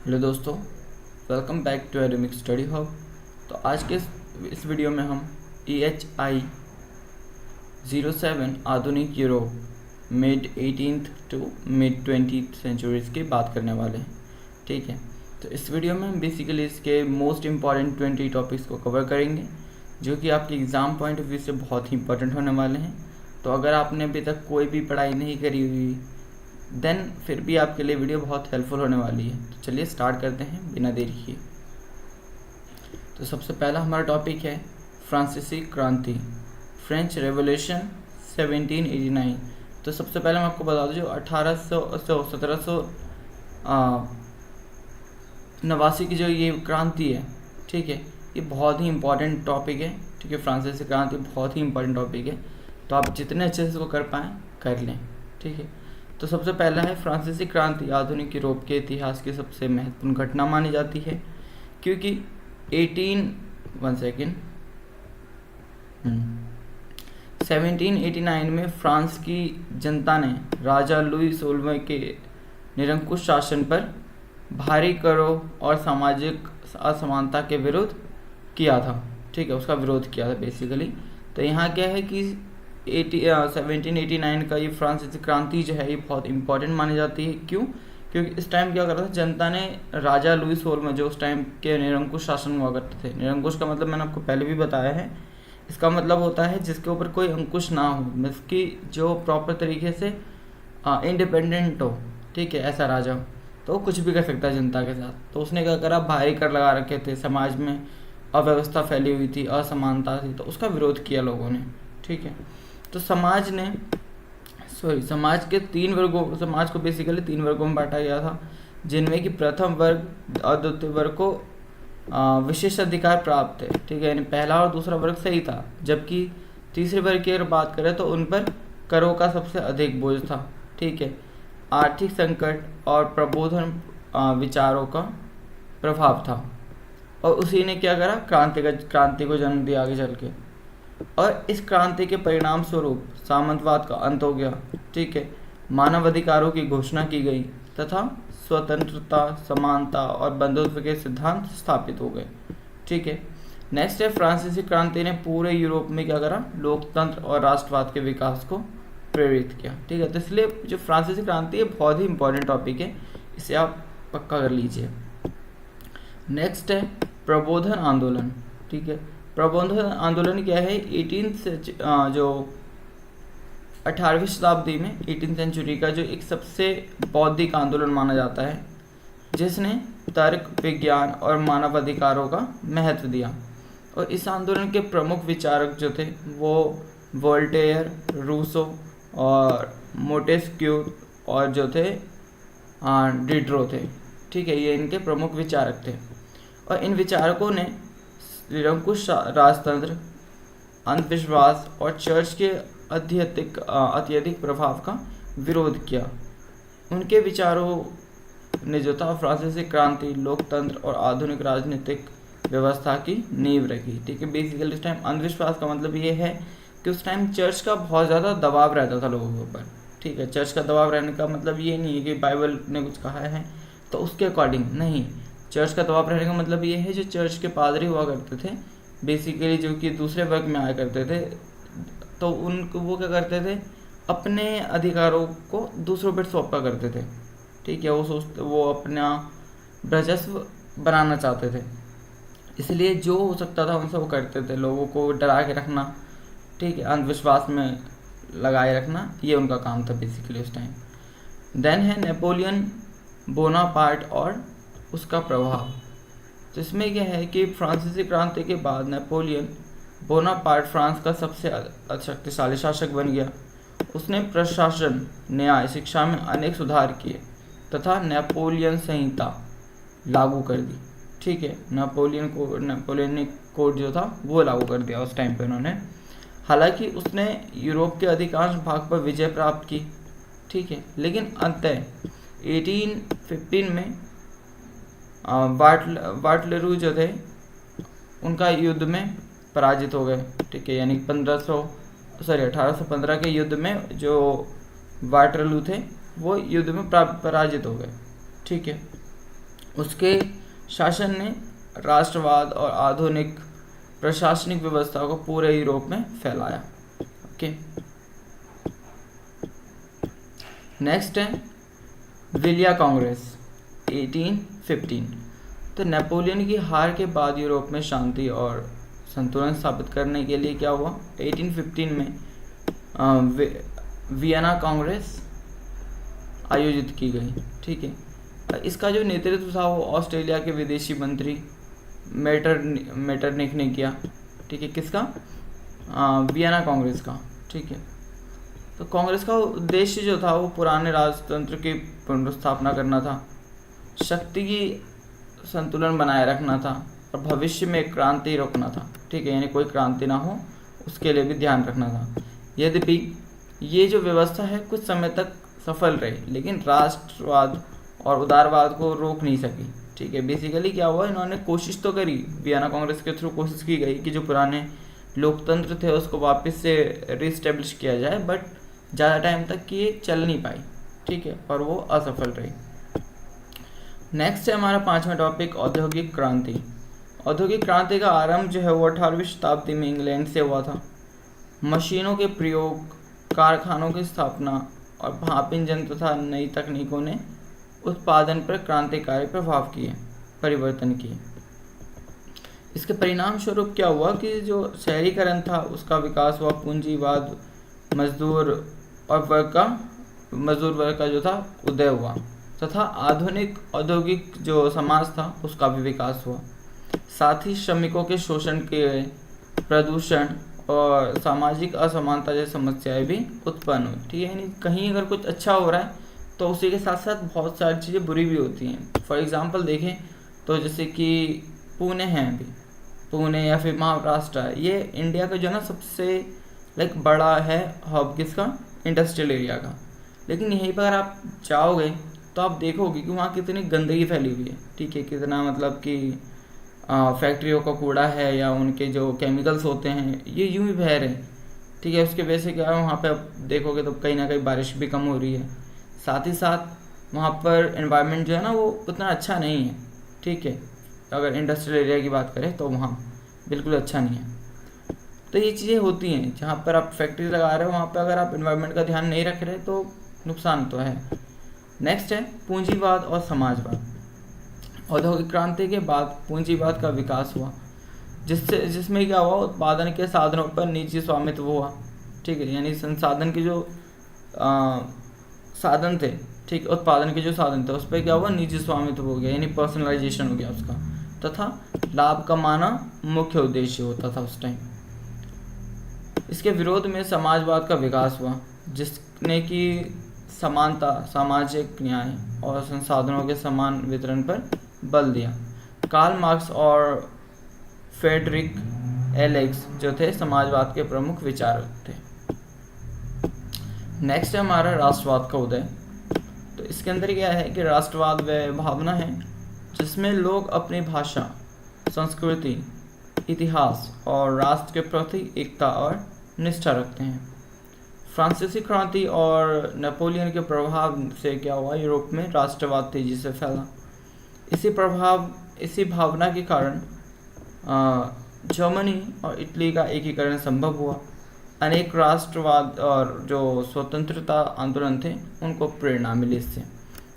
Hello दोस्तों, welcome back to Edmic study hub. तो आज के इस वीडियो में हम EHI 07 आधुनिक Europe mid 18th to mid 20th centuries की बात करने वाले हैं। ठीक है, तो इस वीडियो में हम बेसिकली इसके मोस्ट इम्पॉर्टेंट 20 टॉपिक्स को कवर करेंगे जो कि आपके एग्ज़ाम पॉइंट ऑफ व्यू से बहुत ही इंपॉर्टेंट होने वाले हैं। तो अगर आपने अभी तक कोई भी पढ़ाई नहीं करी हुई देन फिर भी आपके लिए वीडियो बहुत हेल्पफुल होने वाली है। तो चलिए स्टार्ट करते हैं बिना देरी किए। तो सबसे पहला हमारा टॉपिक है फ्रांसीसी क्रांति, फ्रेंच रेवोल्यूशन 1789। तो सबसे पहले मैं आपको बता दूं, जो 1789 की जो ये क्रांति है, ठीक है, ये बहुत ही इंपॉर्टेंट टॉपिक है। ठीक है, फ्रांसीसी क्रांति बहुत ही इंपॉर्टेंट टॉपिक है, तो आप जितने अच्छे से इसको कर पाएँ कर लें। ठीक है, तो सबसे पहला है फ्रांसीसी क्रांति आधुनिक यूरोप के इतिहास की सबसे महत्वपूर्ण घटना मानी जाती है, क्योंकि 1789 में फ्रांस की जनता ने राजा लुई 16वें के निरंकुश शासन पर भारी करों और सामाजिक असमानता के विरुद्ध किया था। ठीक है, उसका विरोध किया था बेसिकली। तो यहाँ क्या है कि 1789 का ये फ्रांसीसी क्रांति जो है ये बहुत इंपॉर्टेंट मानी जाती है। क्यों? क्योंकि इस टाइम क्या कर रहा था, जनता ने राजा लुई 16 जो उस टाइम के निरंकुश शासन हुआ करते थे। निरंकुश का मतलब मैंने आपको पहले भी बताया है, इसका मतलब होता है जिसके ऊपर कोई अंकुश ना हो, जिसकी जो प्रॉपर तरीके से इंडिपेंडेंट हो। ठीक है, ऐसा राजा हो तो वो कुछ भी कर सकता है जनता के साथ। तो उसने क्या करा, भारी कर लगा रखे थे, समाज में अव्यवस्था फैली हुई थी, असमानता थी, तो उसका विरोध किया लोगों ने। ठीक है, तो समाज को बेसिकली 3 वर्गों में बांटा गया था, जिनमें कि प्रथम वर्ग और द्वितीय वर्ग को विशेष अधिकार प्राप्त है। ठीक है, यानी पहला और दूसरा वर्ग सही था, जबकि तीसरे वर्ग की अगर बात करें तो उन पर करों का सबसे अधिक बोझ था। ठीक है, आर्थिक संकट और प्रबोधन विचारों का प्रभाव था, और उसी ने क्या करा, क्रांति को जन्म दिया आगे चल के। और इस क्रांति के परिणाम स्वरूप सामंतवाद का अंत हो गया। ठीक है, मानव अधिकारों की घोषणा की गई तथा स्वतंत्रता, समानता और बंधुत्व के सिद्धांत स्थापित हो गए। ठीक है, नेक्स्ट है फ्रांसीसी क्रांति ने पूरे यूरोप में क्या करा, लोकतंत्र और राष्ट्रवाद के विकास को प्रेरित किया। ठीक है, तो इसलिए जो फ्रांसीसी क्रांति है बहुत ही इंपॉर्टेंट टॉपिक है, इसे आप पक्का कर लीजिए। नेक्स्ट है प्रबोधन आंदोलन। ठीक है, प्रबोधन आंदोलन क्या है, 18वीं शताब्दी में 18th सेंचुरी का जो एक सबसे बौद्धिक आंदोलन माना जाता है, जिसने तर्क, विज्ञान और मानव अधिकारों का महत्व दिया। और इस आंदोलन के प्रमुख विचारक जो थे वो वोल्टेयर, रूसो और मोंटेस्क्यू और जो थे डिड्रो थे। ठीक है, ये इनके प्रमुख विचारक थे, और इन विचारकों ने निरंकुश राजतंत्र, अंधविश्वास और चर्च के अत्यधिक प्रभाव का विरोध किया। उनके विचारों ने जो था फ्रांसीसी क्रांति, लोकतंत्र और आधुनिक राजनीतिक व्यवस्था की नींव रखी। ठीक है, बेसिकली इस टाइम अंधविश्वास का मतलब ये है कि उस टाइम चर्च का बहुत ज़्यादा दबाव रहता था लोगों के ऊपर। ठीक है, चर्च का दबाव रहने का मतलब ये नहीं है कि बाइबल ने कुछ कहा है तो उसके अकॉर्डिंग नहीं, चर्च का दबाव रहने का मतलब ये है जो चर्च के पादरी हुआ करते थे बेसिकली, जो कि दूसरे वर्ग में आया करते थे, तो उनको वो क्या करते थे, अपने अधिकारों को दूसरों पर सौंपा करते थे। ठीक है, वो अपना वर्चस्व बनाना चाहते थे, इसलिए जो हो सकता था उनसे वो करते थे, लोगों को डरा के रखना। ठीक है, अंधविश्वास में लगाए रखना, ये उनका काम था बेसिकली उस टाइम। देन है नेपोलियन बोनापार्ट और उसका प्रभाव। तो इसमें क्या है कि फ्रांसीसी क्रांति के बाद नेपोलियन बोनापार्ट फ्रांस का सबसे शक्तिशाली शासक बन गया। उसने प्रशासन, न्याय, शिक्षा में अनेक सुधार किए तथा नेपोलियन संहिता लागू कर दी। ठीक है, नेपोलियनिक कोड जो था वो लागू कर दिया उस टाइम पे उन्होंने। हालांकि उसने यूरोप के अधिकांश भाग पर विजय प्राप्त की। ठीक है, लेकिन अंततः 1815 में वाटलेरू जो थे उनका युद्ध में पराजित हो गए। ठीक है, यानी 1815 के युद्ध में जो वाटरलू थे वो युद्ध में पराजित हो गए। ठीक है, उसके शासन ने राष्ट्रवाद और आधुनिक प्रशासनिक व्यवस्था को पूरे यूरोप में फैलाया। ओके, नेक्स्ट है विलिया कांग्रेस 1815। तो नेपोलियन की हार के बाद यूरोप में शांति और संतुलन स्थापित करने के लिए क्या हुआ, 1815 में वियना कांग्रेस आयोजित की गई। ठीक है, इसका जो नेतृत्व था वो ऑस्ट्रेलिया के विदेशी मंत्री मेटरनिक ने किया। ठीक है, किसका, वियना कांग्रेस का। ठीक है, तो कांग्रेस का उद्देश्य जो था वो पुराने राजतंत्र की पुनर्स्थापना करना था, शक्ति की संतुलन बनाए रखना था और भविष्य में क्रांति रोकना था। ठीक है, यानी कोई क्रांति ना हो उसके लिए भी ध्यान रखना था। यद्यपि ये जो व्यवस्था है कुछ समय तक सफल रही, लेकिन राष्ट्रवाद और उदारवाद को रोक नहीं सकी। ठीक है, बेसिकली क्या हुआ, इन्होंने कोशिश तो करी, वियना कांग्रेस के थ्रू कोशिश की गई कि जो पुराने लोकतंत्र थे उसको वापस से रिस्टेब्लिश किया जाए, बट ज़्यादा टाइम तक ये चल नहीं पाई। ठीक है, और वो असफल रही। नेक्स्ट है हमारा 5वां टॉपिक, औद्योगिक क्रांति। औद्योगिक क्रांति का आरंभ जो है वो 18वीं शताब्दी में इंग्लैंड से हुआ था। मशीनों के प्रयोग, कारखानों की स्थापना और भाप इंजन तथा नई तकनीकों ने उत्पादन पर क्रांतिकारी प्रभाव किए, परिवर्तन किए। इसके परिणाम स्वरूप क्या हुआ कि जो शहरीकरण था उसका विकास हुआ, पूंजीवाद, मजदूर वर्ग का जो था उदय हुआ, तथा आधुनिक औद्योगिक जो समाज था उसका भी विकास हुआ। साथ ही श्रमिकों के शोषण के, प्रदूषण और सामाजिक असमानता जैसी समस्याएं भी उत्पन्न हुई। ठीक है, यानी कहीं अगर कुछ अच्छा हो रहा है तो उसी के साथ साथ बहुत सारी चीज़ें बुरी भी होती हैं। फॉर एग्जांपल देखें तो जैसे कि पुणे है, अभी पुणे या फिर महाराष्ट्र है, ये इंडिया का जो ना सबसे बड़ा है हब किसका, इंडस्ट्रियल एरिया का। लेकिन यहीं पर अगर आप जाओगे तो आप देखोगे कि वहाँ कितनी गंदगी फैली हुई है। ठीक है, कितना मतलब कि फैक्ट्रियों का कूड़ा है या उनके जो केमिकल्स होते हैं ये यूं ही बह रहे हैं। ठीक है, उसके वजह से क्या है, वहाँ पे आप देखोगे तो कहीं ना कहीं बारिश भी कम हो रही है। साथ ही साथ वहाँ पर एनवायरनमेंट जो है ना वो उतना अच्छा नहीं है। ठीक है, अगर इंडस्ट्रियल एरिया की बात करें तो वहाँ बिल्कुल अच्छा नहीं है। तो ये चीज़ें होती हैं, जहाँ पर आप फैक्ट्री लगा रहे हो वहाँ पर अगर आप एनवायरनमेंट का ध्यान नहीं रख रहे तो नुकसान तो है। नेक्स्ट है पूंजीवाद और समाजवाद। औद्योगिक क्रांति के बाद पूंजीवाद का विकास हुआ, जिसमें क्या हुआ, उत्पादन के साधनों पर निजी स्वामित्व हुआ। ठीक है, यानी संसाधन के जो साधन थे, ठीक, उत्पादन के जो साधन थे उस पर क्या हुआ, निजी स्वामित्व हो गया, यानी पर्सनलाइजेशन हो गया उसका, तथा लाभ कमाना मुख्य उद्देश्य होता था उस टाइम। इसके विरोध में समाजवाद का विकास हुआ, जिसने कि समानता, सामाजिक न्याय और संसाधनों के समान वितरण पर बल दिया। कार्ल मार्क्स और फ्रेडरिक एलेक्स जो थे समाजवाद के प्रमुख विचारक थे। नेक्स्ट है हमारा राष्ट्रवाद का उदय। तो इसके अंदर क्या है कि राष्ट्रवाद वह भावना है जिसमें लोग अपनी भाषा, संस्कृति, इतिहास और राष्ट्र के प्रति एकता और निष्ठा रखते हैं। फ्रांसीसी क्रांति और नेपोलियन के प्रभाव से क्या हुआ, यूरोप में राष्ट्रवाद तेजी से फैला। इसी भावना के कारण जर्मनी और इटली का एकीकरण संभव हुआ। अनेक राष्ट्रवाद और जो स्वतंत्रता आंदोलन थे उनको प्रेरणा मिली इससे।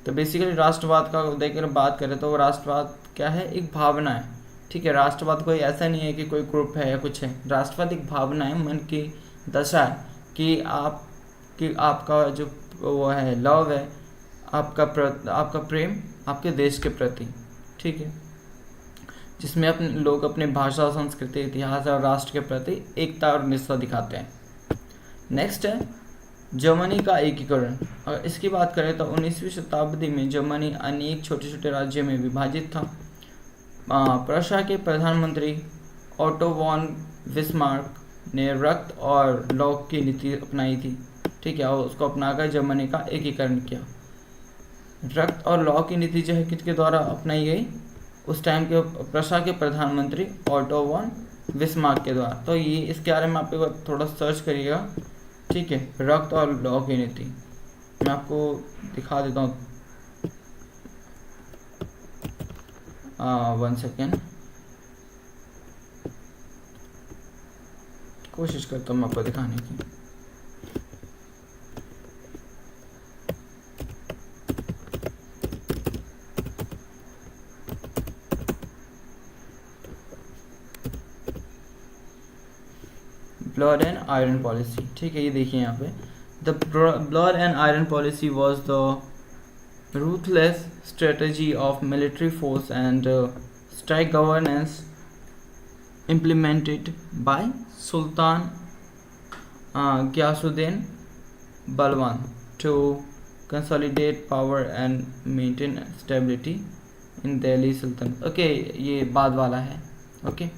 तो बेसिकली राष्ट्रवाद का उदय की बात करें तो राष्ट्रवाद क्या है, एक भावना है। ठीक है, राष्ट्रवाद कोई ऐसा नहीं है कि कोई ग्रुप है या कुछ है, राष्ट्रवाद एक भावना है, मन की दशा है कि आपका जो वो है लव है, आपका प्रेम आपके देश के प्रति। ठीक है, जिसमें लोग अपने भाषा, संस्कृति, इतिहास और राष्ट्र के प्रति एकता और निष्ठा दिखाते हैं। नेक्स्ट है जर्मनी का एकीकरण। अगर इसकी बात करें तो 19वीं शताब्दी में जर्मनी अनेक छोटे छोटे राज्यों में विभाजित था। प्रशा के प्रधानमंत्री ऑटो वॉन बिस्मार्क ने रक्त और लौ की नीति अपनाई थी। ठीक है, और उसको अपनाकर जर्मनी का एकीकरण किया। रक्त और लौ की नीति जो है किसके द्वारा अपनाई गई, उस टाइम के प्रशा के प्रधानमंत्री ऑटो वॉन बिस्मार्क के द्वारा। तो ये इसके बारे में आप एक थोड़ा सर्च करिएगा। ठीक है, रक्त और लौ की नीति मैं आपको दिखा देता हूँ। 1 सेकेंड, कोशिश करता हूँ मैं आपको दिखाने की। ब्लड एंड आयरन पॉलिसी, ठीक है, ये देखिए यहाँ पे, the blood and iron policy was the ruthless strategy of military force and strict governance implemented by Sultan Ghiyasuddin Balwan to consolidate power and maintain stability in Delhi Sultanate। Okay, ये बाद वाला है। ओके,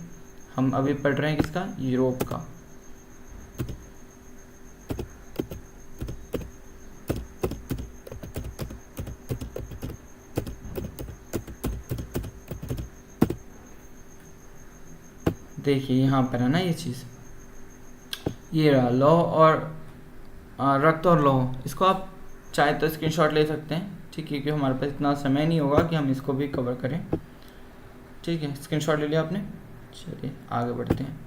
हम अभी पढ़ रहे हैं किसका, यूरोप का। देखिए यहाँ पर है ना ये चीज़, ये रहा लौह और रक्त और लौह। इसको आप चाहे तो स्क्रीनशॉट ले सकते हैं, ठीक है, क्योंकि हमारे पास इतना समय नहीं होगा कि हम इसको भी कवर करें। ठीक है, स्क्रीनशॉट ले लिया आपने, चलिए आगे बढ़ते हैं।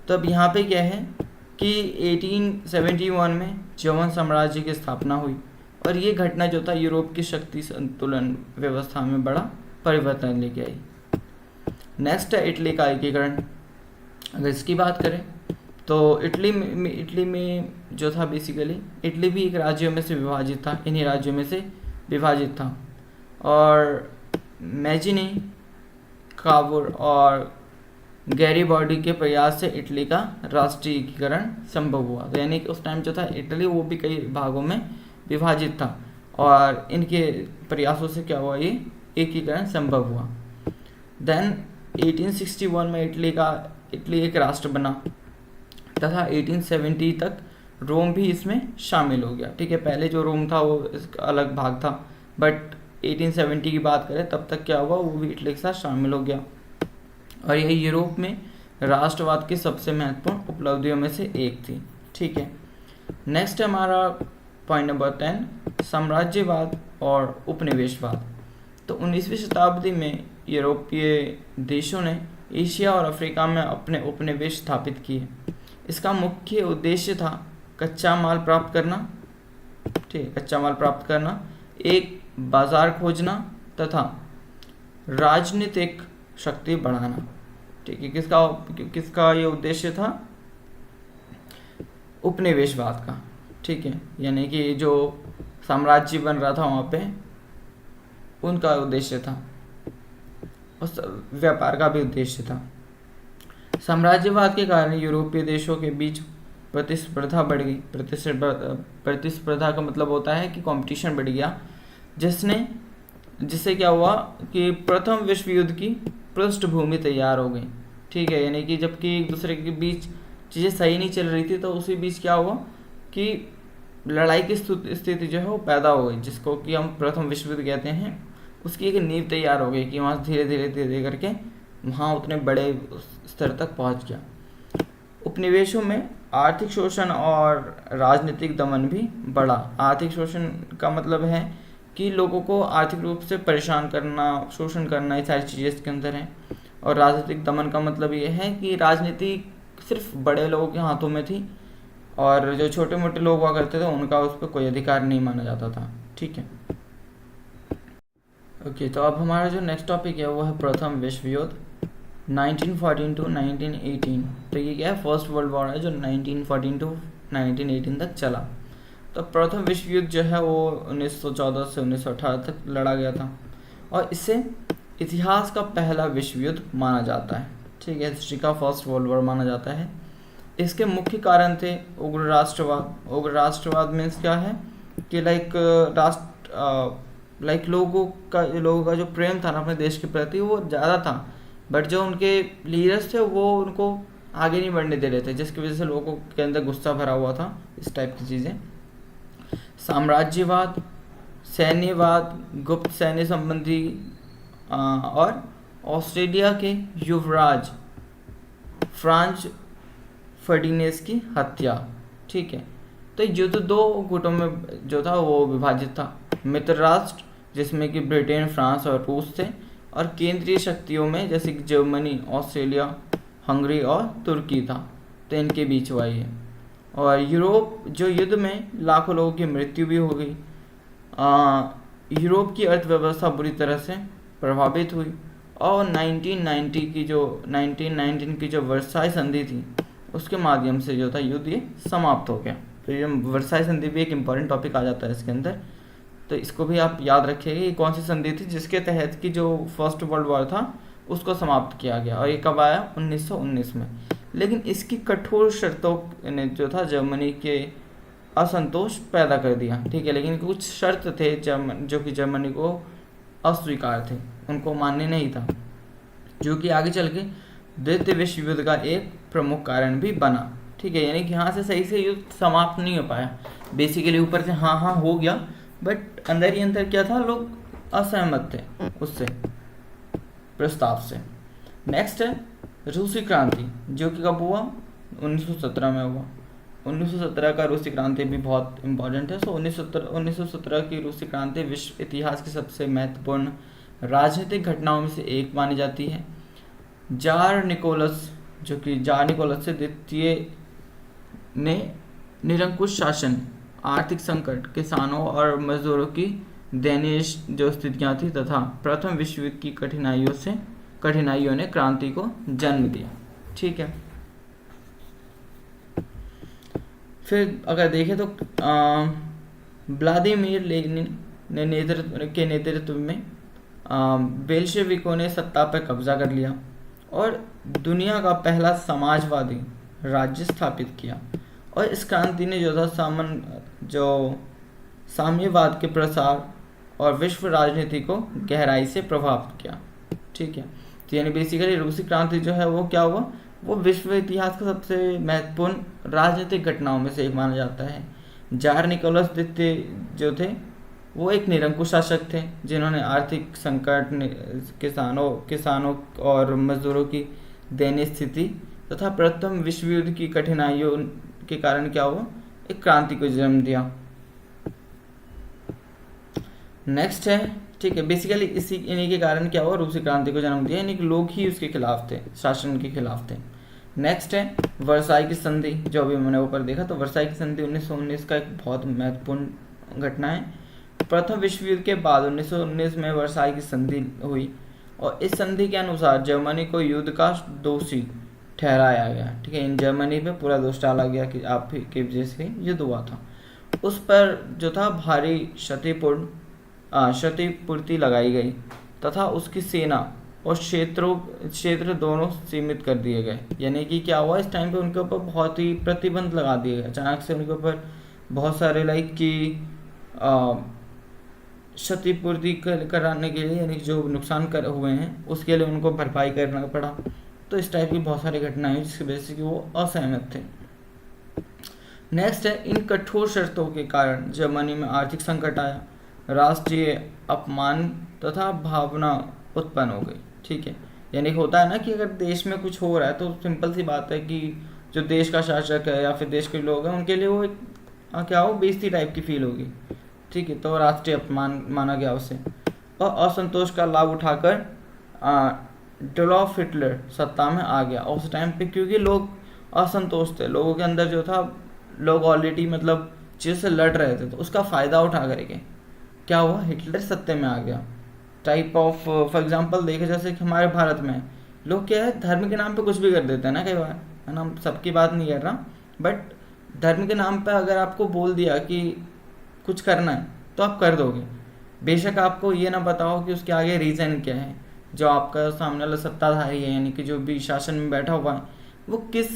तो अब यहाँ पे क्या है कि 1871 में यवन साम्राज्य की स्थापना हुई और ये घटना जो था यूरोप की शक्ति संतुलन व्यवस्था में बड़ा परिवर्तन लेके आई। नेक्स्ट है इटली का एकीकरण। अगर इसकी बात करें तो इटली में जो था, बेसिकली इटली भी एक राज्यों में से विभाजित था, इन्हीं राज्यों में से विभाजित था, और मैजिनी, काबुर और गैरीबॉडी के प्रयास से इटली का राष्ट्रीय एकीकरण संभव हुआ। तो यानी कि उस टाइम जो था इटली वो भी कई भागों में विभाजित था और इनके प्रयासों से क्या हुआ, ये एकीकरण संभव हुआ। देन 1861 में इटली एक राष्ट्र बना तथा 1870 तक रोम भी इसमें शामिल हो गया। ठीक है, पहले जो रोम था वो इसका अलग भाग था, बट 1870 की बात करें तब तक क्या हुआ, वो भी इटली के साथ शामिल हो गया और यही यूरोप में राष्ट्रवाद की सबसे महत्वपूर्ण उपलब्धियों में से एक थी। ठीक है, नेक्स्ट है हमारा पॉइंट नंबर 10, साम्राज्यवाद और उपनिवेशवाद। तो 19वीं शताब्दी में यूरोपीय देशों ने एशिया और अफ्रीका में अपने उपनिवेश स्थापित किए। इसका मुख्य उद्देश्य था कच्चा माल प्राप्त करना, ठीक है, कच्चा माल प्राप्त करना, एक बाजार खोजना तथा राजनीतिक शक्ति बढ़ाना। ठीक है, किसका ये उद्देश्य था, उपनिवेशवाद का। ठीक है, यानी कि जो साम्राज्य बन रहा था वहाँ पे उनका उद्देश्य था, उस व्यापार का भी उद्देश्य था। साम्राज्यवाद के कारण यूरोपीय देशों के बीच प्रतिस्पर्धा बढ़ गई। प्रतिस्पर्धा का मतलब होता है कि कंपटीशन बढ़ गया, जिससे क्या हुआ कि प्रथम विश्व युद्ध की पृष्ठभूमि तैयार हो गई। ठीक है, यानी कि जबकि एक दूसरे के बीच चीज़ें सही नहीं चल रही थी तो उसी बीच क्या हुआ कि लड़ाई की स्थिति जो है वो पैदा हो गई, जिसको कि हम प्रथम विश्व युद्ध कहते हैं। उसकी एक नींव तैयार हो गई कि वहाँ धीरे धीरे करके वहाँ उतने बड़े स्तर तक पहुँच गया। उपनिवेशों में आर्थिक शोषण और राजनीतिक दमन भी बढ़ा। आर्थिक शोषण का मतलब है कि लोगों को आर्थिक रूप से परेशान करना, शोषण करना, ये सारी चीज़ें इसके अंदर हैं। और राजनीतिक दमन का मतलब ये है कि राजनीति सिर्फ बड़े लोगों के हाथों में थी और जो छोटे मोटे लोग हुआ करते थे उनका उस पर कोई अधिकार नहीं माना जाता था। ठीक है, ओके, तो अब हमारा जो नेक्स्ट टॉपिक है वो है प्रथम विश्व युद्ध 1914 टू 1918। तो ये क्या है, फर्स्ट वर्ल्ड वॉर है जो 1914 टू 1918 तक चला। तो प्रथम विश्व युद्ध जो है वो 1914 से 1918 तक लड़ा गया था और इससे इतिहास का पहला विश्व युद्ध माना जाता है। ठीक है, हिस्ट्री का फर्स्ट वर्ल्ड वॉर माना जाता है। इसके मुख्य कारण थे उग्र राष्ट्रवाद। उग्र राष्ट्रवाद मीन्स क्या है कि लाइक लोगों का जो प्रेम था ना अपने देश के प्रति वो ज़्यादा था, बट जो उनके लीडर्स थे वो उनको आगे नहीं बढ़ने दे रहे थे, जिसकी वजह से लोगों के अंदर गुस्सा भरा हुआ था, इस टाइप की चीज़ें। साम्राज्यवाद, सैन्यवाद, गुप्त सैन्य संबंधी और ऑस्ट्रेलिया के युवराज फ्रांज फर्डिनेस की हत्या। ठीक है, तो युद्ध दो गुटों में जो था वो विभाजित था। मित्र राष्ट्र जिसमें कि ब्रिटेन, फ्रांस और रूस थे, और केंद्रीय शक्तियों में जैसे कि जर्मनी, ऑस्ट्रेलिया, हंगरी और तुर्की था, तो इनके बीच हुआ ये। और यूरोप जो युद्ध में लाखों लोगों की मृत्यु भी हो गई। यूरोप की अर्थव्यवस्था बुरी तरह से प्रभावित हुई और 1919 की जो वर्साई संधि थी उसके माध्यम से जो था युद्ध ये समाप्त हो गया। तो ये वर्साई संधि भी एक इम्पॉर्टेंट टॉपिक आ जाता है इसके अंदर, तो इसको भी आप याद रखिएगा। ये कौन सी संधि थी जिसके तहत की जो फर्स्ट वर्ल्ड वॉर था उसको समाप्त किया गया, और ये कब आया? 1919 में। लेकिन इसकी कठोर शर्तों ने जो था जर्मनी के असंतोष पैदा कर दिया, ठीक है। लेकिन कुछ शर्त थे जो कि जर्मनी को अस्वीकार थे, उनको मान्य नहीं था, जो कि आगे चल के द्वितीय विश्व युद्ध का एक प्रमुख कारण भी बना, ठीक है। यानी कि यहाँ से सही से युद्ध समाप्त नहीं हो पाया। बेसिकली ऊपर से हाँ हो गया, बट अंदर ही अंदर क्या था, लोग असहमत थे उससे, प्रस्ताव से। नेक्स्ट है रूसी क्रांति, जो कि कब हुआ? 1917 में हुआ। 1917 का रूसी क्रांति भी बहुत इम्पोर्टेंट है। 1917 की रूसी क्रांति विश्व इतिहास की सबसे महत्वपूर्ण राजनीतिक घटनाओं में से एक मानी जाती है। जार निकोलस से द्वितीय ने निरंकुश शासन, आर्थिक संकट, किसानों और मजदूरों की दयनीय जो स्थितियाँ थी तथा प्रथम विश्व युद्ध की कठिनाइयों ने क्रांति को जन्म दिया, ठीक है। फिर अगर देखें तो व्लादिमीर लेनिन के नेतृत्व में बेल्शेविकों ने सत्ता पर कब्जा कर लिया और दुनिया का पहला समाजवादी राज्य स्थापित किया। और इस क्रांति ने जो था साम्यवाद के प्रसार और विश्व राजनीति को गहराई से प्रभावित किया, ठीक है। तो यानी बेसिकली रूसी क्रांति जो है वो क्या हुआ, वो विश्व इतिहास का सबसे महत्वपूर्ण राजनीतिक घटनाओं में से एक माना जाता है। जार निकोलस द्वितीय जो थे वो एक निरंकुश शासक थे, जिन्होंने आर्थिक संकट, किसानों और मजदूरों की दयनीय स्थिति तथा प्रथम विश्व युद्ध की कठिनाइयों के कारण क्या हुआ, एक क्रांति को जन्म दिया। नेक्स्ट है, ठीक है, बेसिकली इन्हीं के कारण क्या हुआ, रूसी क्रांति को जन्म दिया, यानी कि लोग ही उसके खिलाफ थे, शासन के खिलाफ थे। नेक्स्ट है वर्साई की संधि, जो अभी मैंने ऊपर देखा। तो वर्साई की संधि 1919 का एक बहुत महत्वपूर्ण घटना है। प्रथम विश्व युद्ध के बाद 1919 में वर्साई की संधि हुई और इस संधि के अनुसार जर्मनी को युद्ध का दोषी ठहराया गया, ठीक है। इन जर्मनी पे पूरा दोष डाला गया कि आप की वजह से युद्ध हुआ था। उस पर जो था भारी क्षतिपूर्ति लगाई गई तथा उसकी सेना और क्षेत्र दोनों सीमित कर दिए गए। यानी कि क्या हुआ, इस टाइम पे उनके ऊपर बहुत ही प्रतिबंध लगा दिए गए। अचानक से उनके ऊपर बहुत सारे क्षतिपूर्ति कराने के लिए, यानी जो नुकसान हुए हैं उसके लिए उनको भरपाई करना पड़ा। तो इस टाइप की बहुत सारी घटनाएं हुई जिसकी वजह से कि वो असहमत थे। नेक्स्ट है, इन कठोर शर्तों के कारण जर्मनी में आर्थिक संकट आया, राष्ट्रीय अपमान तथा भावना उत्पन्न हो गई, ठीक है। यानी होता है ना कि अगर देश में कुछ हो रहा है तो सिंपल सी बात है कि जो देश का शासक है या फिर देश के लोग हैं उनके लिए वो एक क्या हो, बेइज्जती टाइप की फील होगी, ठीक है। तो राष्ट्रीय अपमान माना गया उसे। और असंतोष का लाभ उठाकर एडोल्फ हिटलर सत्ता में आ गया उस टाइम पे, क्योंकि लोग असंतोष थे, लोगों के अंदर जो था, लोग ऑलरेडी मतलब चीज़ से लड़ रहे थे, तो उसका फ़ायदा उठा करके क्या हुआ, हिटलर सत्ते में आ गया। टाइप ऑफ फॉर एग्जांपल देखे जैसे कि हमारे भारत में लोग क्या है, धर्म के नाम पे कुछ भी कर देते हैं ना कई बार, है ना। सबकी बात नहीं कर रहा, बट धर्म के नाम पे अगर आपको बोल दिया कि कुछ करना है तो आप कर दोगे, बेशक आपको ये ना बताओ कि उसके आगे रीज़न क्या है। जो आपका सामने वाला सत्ताधारी है, यानी कि जो भी शासन में बैठा हुआ है, वो किस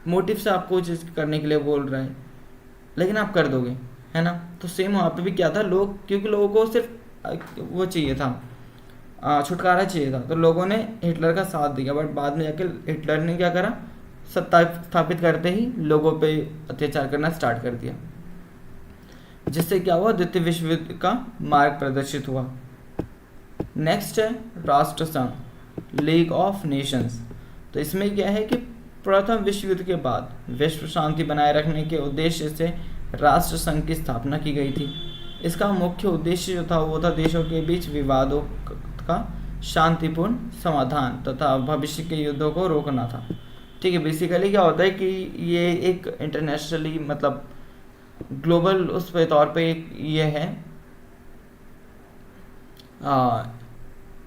मोटिव से आपको चीज़ करने के लिए बोल रहा है, लेकिन आप कर दोगे, है ना। तो सेम वहाँ पे भी क्या था, लोग, क्योंकि लोगों को सिर्फ वो चाहिए था, छुटकारा चाहिए था, तो लोगों ने हिटलर का साथ दिया। बट बाद में जाके हिटलर ने क्या करा, सत्ता स्थापित करते ही लोगों पे अत्याचार करना स्टार्ट कर दिया, जिससे क्या हुआ, द्वितीय विश्व युद्ध का मार्ग प्रदर्शित हुआ। नेक्स्ट है राष्ट्र संघ, लीग ऑफ नेशंस। तो इसमें क्या है कि प्रथम विश्व युद्ध के बाद विश्व शांति बनाए रखने के उद्देश्य से राष्ट्र संघ की स्थापना की गई थी। इसका मुख्य उद्देश्य जो था वो था देशों के बीच विवादों का शांतिपूर्ण समाधान तथा भविष्य के युद्धों को रोकना था। ठीक है, बेसिकली क्या होता है कि ये एक इंटरनेशनली मतलब ग्लोबल उस पे तौर पे ये है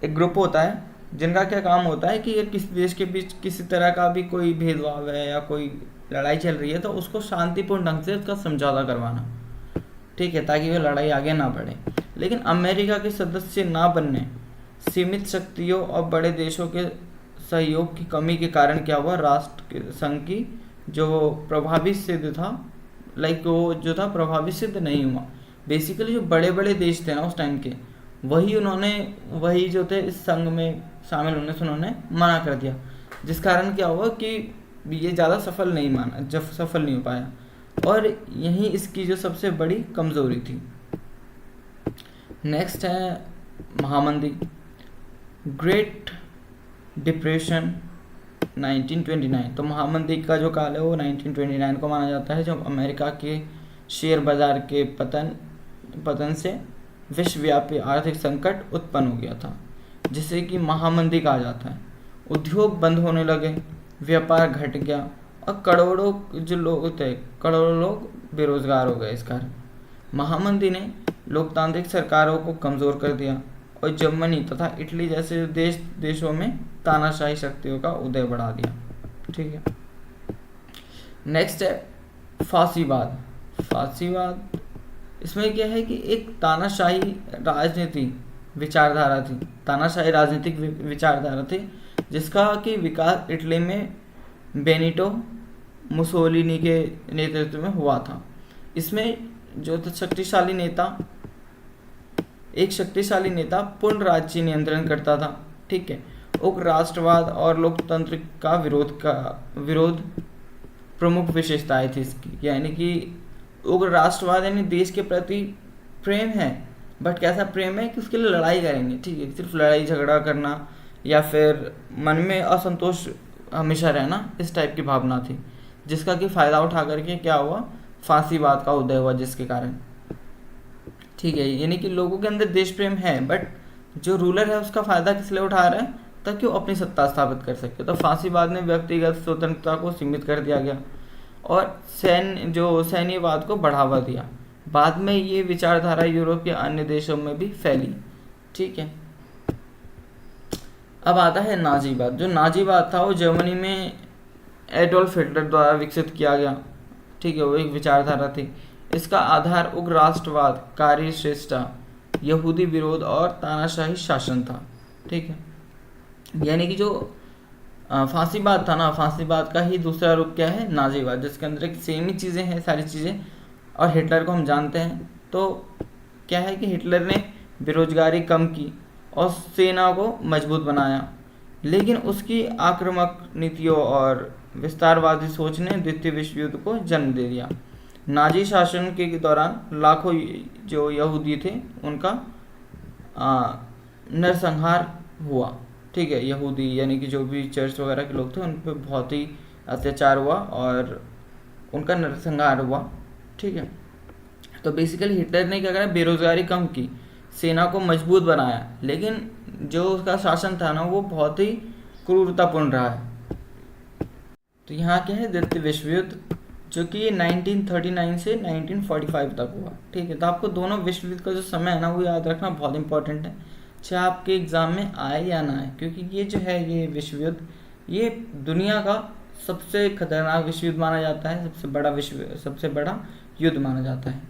एक ग्रुप होता है जिनका क्या काम होता है कि ये किसी देश के बीच किसी तरह का भी कोई भेदभाव है या कोई लड़ाई चल रही है तो उसको शांतिपूर्ण ढंग से उसका समझौता करवाना। ठीक है, ताकि वो लड़ाई आगे ना बढ़े। लेकिन अमेरिका के सदस्य ना बनने, सीमित शक्तियों और बड़े देशों के सहयोग की कमी के कारण क्या हुआ, राष्ट्र संघ की जो प्रभावी सिद्ध था वो जो था प्रभावी सिद्ध नहीं हुआ। बेसिकली जो बड़े बड़े देश थे ना उस टाइम के, वही जो थे इस संघ में शामिल होने से उन्होंने मना कर दिया, जिस कारण क्या हुआ कि ये ज़्यादा सफल नहीं हो पाया। और यही इसकी जो सबसे बड़ी कमज़ोरी थी। नेक्स्ट है महामंदी, ग्रेट डिप्रेशन 1929। तो महामंदी का जो काल है वो 1929 को माना जाता है, जब अमेरिका के शेयर बाजार के पतन से विश्वव्यापी आर्थिक संकट उत्पन्न हो गया था, जिसे कि महामंदी कहा जाता है। उद्योग बंद होने लगे, व्यापार घट गया और करोड़ों लोग बेरोजगार हो गए। इस कारण महामंदी ने लोकतांत्रिक सरकारों को कमज़ोर कर दिया और जर्मनी तथा इटली जैसे देशों में तानाशाही शक्तियों का उदय बढ़ा दिया। ठीक है, नेक्स्ट है फासीवाद। इसमें क्या है कि एक तानाशाही राजनीतिक विचारधारा थी जिसका कि विकास इटली में बेनिटो मुसोलिनी के नेतृत्व में हुआ था। इसमें जो शक्तिशाली नेता पूर्ण राज्य नियंत्रण करता था। ठीक है, उग्र राष्ट्रवाद और लोकतंत्र का विरोध प्रमुख विशेषताएं थी इसकी। यानी कि उग्र राष्ट्रवाद यानी देश के प्रति प्रेम है, बट कैसा प्रेम है कि उसके लिए लड़ाई करेंगे। ठीक है, सिर्फ लड़ाई झगड़ा करना या फिर मन में असंतोष हमेशा रहना, इस टाइप की भावना थी, जिसका कि फ़ायदा उठा करके क्या हुआ, फांसीवाद का उदय हुआ, जिसके कारण। ठीक है, यानी कि लोगों के अंदर देश प्रेम है, बट जो रूलर है उसका फ़ायदा किस लिए उठा रहा है, ताकि वो अपनी सत्ता स्थापित कर सके। तो फांसीवाद में व्यक्तिगत स्वतंत्रता को सीमित कर दिया गया और सैन्यवाद को बढ़ावा दिया। बाद में ये विचारधारा यूरोप के अन्य देशों में भी फैली। ठीक है, अब आता है नाजीवाद। जो नाजीवाद था वो जर्मनी में एडोल्फ हिटलर द्वारा विकसित किया गया। ठीक है, वो एक विचारधारा थी। इसका आधार उग्र राष्ट्रवाद, कार्य श्रेष्ठता, यहूदी विरोध और तानाशाही शासन था। ठीक है, यानी कि जो फांसीवाद था ना, फांसीवाद का ही दूसरा रूप क्या है, नाजीवाद, जिसके अंदर एक सेम ही चीज़ें हैं, सारी चीज़ें। और हिटलर को हम जानते हैं, तो क्या है कि हिटलर ने बेरोजगारी कम की और सेना को मजबूत बनाया, लेकिन उसकी आक्रामक नीतियों और विस्तारवादी सोच ने द्वितीय विश्व युद्ध को जन्म दे दिया। नाजी शासन के दौरान लाखों जो यहूदी थे उनका नरसंहार हुआ। ठीक है, यहूदी यानी कि जो भी चर्च वगैरह के लोग थे उन पर बहुत ही अत्याचार हुआ और उनका नरसंहार हुआ। ठीक है, तो बेसिकली हिटलर ने क्या करा, बेरोजगारी कम की, सेना को मजबूत बनाया, लेकिन जो उसका शासन था ना वो बहुत ही क्रूरतापूर्ण रहा है। तो यहाँ क्या है, द्वितीय विश्व युद्ध, जो कि 1939 से 1945 तक हुआ। ठीक है, तो आपको दोनों विश्व युद्ध का जो समय है ना वो याद रखना बहुत इंपॉर्टेंट है, चाहे आपके एग्ज़ाम में आए या ना आए, क्योंकि ये जो है ये विश्व युद्ध ये दुनिया का सबसे खतरनाक विश्व युद्ध माना जाता है, सबसे बड़ा युद्ध माना जाता है।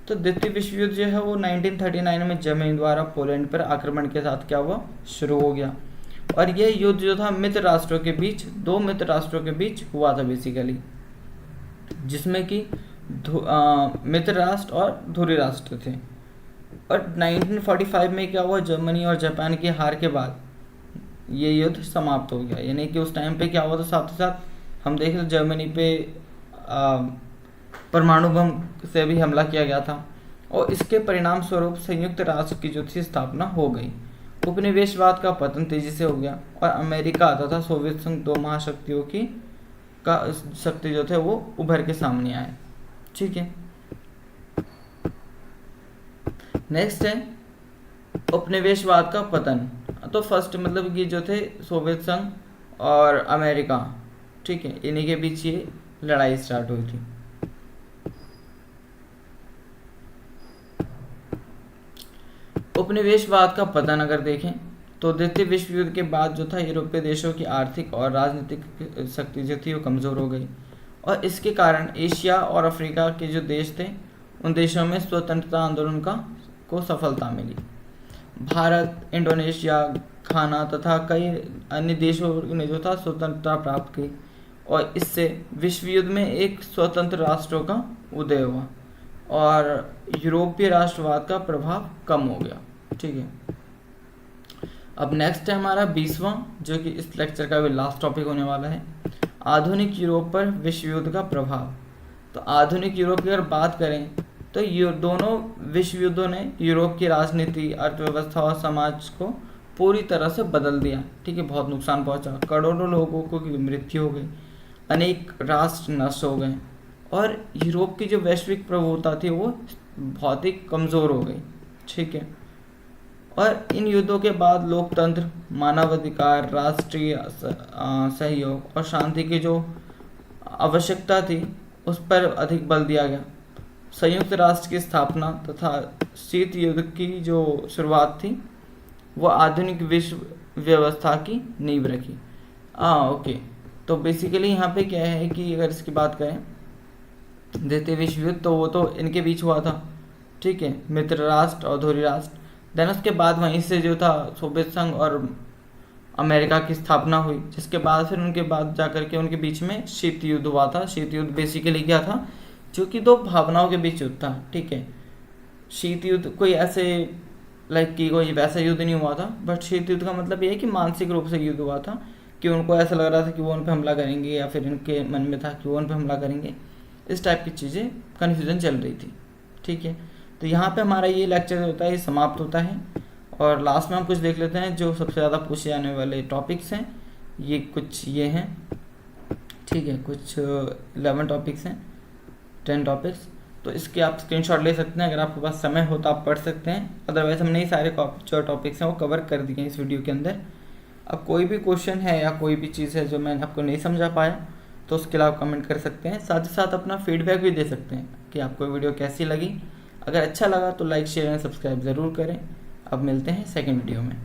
तो द्वितीय विश्व युद्ध जो है वो 1939 में जर्मनी द्वारा पोलैंड पर आक्रमण के साथ क्या हुआ, शुरू हो गया। और यह युद्ध जो था दो मित्र राष्ट्रों के बीच हुआ था बेसिकली, जिसमें कि मित्र राष्ट्र और ध्रुवीय राष्ट्र थे। और 1945 में क्या हुआ, जर्मनी और जापान की हार के बाद ये युद्ध समाप्त हो गया। यानी कि उस टाइम पे क्या हुआ था, साथ ही साथ हम देखें तो जर्मनी पे परमाणु बम से भी हमला किया गया था और इसके परिणाम स्वरूप संयुक्त राष्ट्र की जो थी स्थापना हो गई। उपनिवेशवाद का पतन तेजी से हो गया और अमेरिका तथा सोवियत संघ दो महाशक्तियों की शक्ति जो थे वो उभर के सामने आए। ठीक है, नेक्स्ट है उपनिवेशवाद का पतन। तो फर्स्ट मतलब कि जो थे सोवियत संघ और अमेरिका, ठीक है, इन्हीं के बीच ये लड़ाई स्टार्ट हुई थी। उपनिवेशवाद का पतन अगर देखें तो द्वितीय विश्व युद्ध के बाद जो था यूरोपीय देशों की आर्थिक और राजनीतिक शक्ति जो थी वो कमज़ोर हो गई, और इसके कारण एशिया और अफ्रीका के जो देश थे उन देशों में स्वतंत्रता आंदोलन को सफलता मिली। भारत, इंडोनेशिया, घाना तथा कई अन्य देशों ने जो था स्वतंत्रता प्राप्त की, और इससे विश्व युद्ध में एक स्वतंत्र राष्ट्रों का उदय हुआ और यूरोपीय राष्ट्रवाद का प्रभाव कम हो गया। ठीक है, अब नेक्स्ट है हमारा 20वां, जो कि इस लेक्चर का भी लास्ट टॉपिक होने वाला है, आधुनिक यूरोप पर विश्व युद्ध का प्रभाव। तो आधुनिक यूरोप की अगर बात करें तो ये दोनों विश्व युद्धों ने यूरोप की राजनीति, अर्थव्यवस्था और समाज को पूरी तरह से बदल दिया। ठीक है, बहुत नुकसान पहुंचा, करोड़ों लोगों को की मृत्यु हो गई, अनेक राष्ट्र नष्ट हो गए, और यूरोप की जो वैश्विक प्रभुता थी वो बहुत ही कमज़ोर हो गई। ठीक है, और इन युद्धों के बाद लोकतंत्र, मानवाधिकार, राष्ट्रीय सहयोग और शांति की जो आवश्यकता थी उस पर अधिक बल दिया गया। संयुक्त राष्ट्र की स्थापना तथा शीत युद्ध की जो शुरुआत थी वो आधुनिक विश्व व्यवस्था की नींव रखी। ओके, तो बेसिकली यहाँ पे क्या है कि अगर इसकी बात करें द्वितीय विश्व युद्ध, तो वो तो इनके बीच हुआ था। ठीक है, मित्र राष्ट्र और धुरी राष्ट्र। देन उसके बाद वहीं से जो था सोवियत संघ और अमेरिका की स्थापना हुई, जिसके बाद फिर उनके बाद जाकर के उनके बीच में शीत युद्ध हुआ था। शीत युद्ध बेसिकली क्या था, जो कि दो भावनाओं के बीच युद्ध था। ठीक है, शीत युद्ध कोई ऐसे लाइक कि कोई वैसा युद्ध नहीं हुआ था, बट शीत युद्ध का मतलब ये है कि मानसिक रूप से युद्ध हुआ था, कि उनको ऐसा लग रहा था कि वो उन पर हमला करेंगे, या फिर इनके मन में था कि वो उन पर हमला करेंगे। इस टाइप की चीज़ें कन्फ्यूजन चल रही थी। ठीक है, तो यहाँ पे हमारा ये लेक्चर होता है, ये समाप्त होता है, और लास्ट में हम कुछ देख लेते हैं जो सबसे ज़्यादा पूछे जाने वाले टॉपिक्स हैं। ये कुछ ये हैं, ठीक है, कुछ 11 टॉपिक्स हैं, 10 टॉपिक्स। तो इसके आप स्क्रीनशॉट ले सकते हैं, अगर आपके पास समय हो तो आप पढ़ सकते हैं। अदरवाइज हमने सारे जो टॉपिक्स हैं वो कवर कर दिए हैं इस वीडियो के अंदर। अब कोई भी क्वेश्चन है या कोई भी चीज़ है जो मैंने आपको नहीं समझा पाया, तो उसके लिए आप कमेंट कर सकते हैं। साथ ही साथ अपना फीडबैक भी दे सकते हैं कि आपको वीडियो कैसी लगी। अगर अच्छा लगा तो लाइक, शेयर एंड सब्सक्राइब ज़रूर करें। अब मिलते हैं सेकेंड वीडियो में।